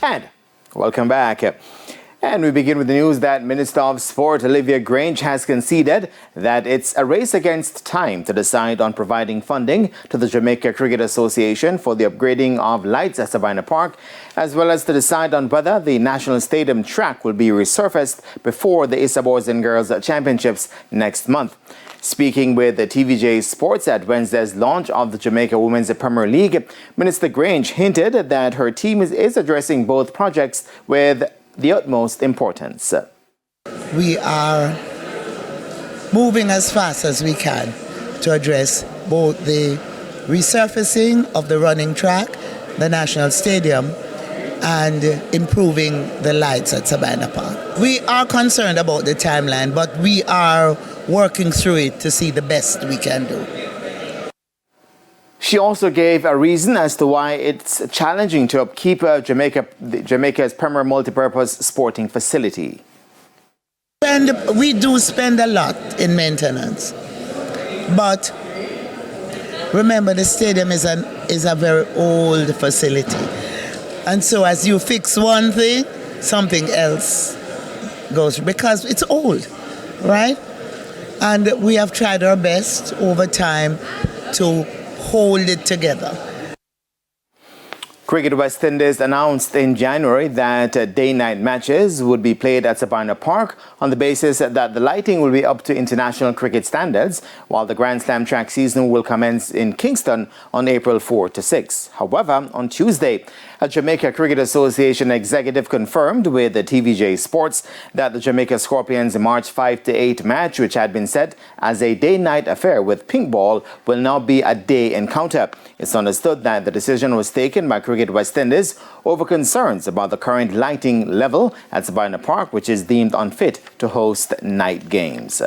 And welcome back. And we begin with the news that Minister of Sport Olivia Grange has conceded that it's a race against time to decide on providing funding to the Jamaica Cricket Association for the upgrading of lights at Sabina Park, as well as to decide on whether the National Stadium track will be resurfaced before the Issa Boys and Girls Championships next month. Speaking with the TVJ Sports at Wednesday's launch of the Jamaica Women's Premier League, Minister Grange hinted that her team is addressing both projects with the utmost importance. We are moving as fast as we can to address both the resurfacing of the running track, the National Stadium, and improving the lights at Sabina Park. We are concerned about the timeline, but we are working through it to see the best we can do. She also gave a reason as to why it's challenging to upkeep Jamaica's premier multipurpose sporting facility. And we do spend a lot in maintenance, but remember the stadium is a very old facility, and so as you fix one thing, something else goes because it's old, right? And we have tried our best over time to hold it together. Cricket West Indies announced in January that day-night matches would be played at Sabina Park on the basis that the lighting will be up to international cricket standards, while the Grand Slam track season will commence in Kingston on April 4 to 6. However, on Tuesday, a Jamaica Cricket Association executive confirmed with the TVJ Sports that the Jamaica Scorpions' March 5 to 8 match, which had been set as a day-night affair with pink ball, will now be a day encounter. It's understood that the decision was taken by Cricket West Indies over concerns about the current lighting level at Sabina Park, which is deemed unfit to host night games.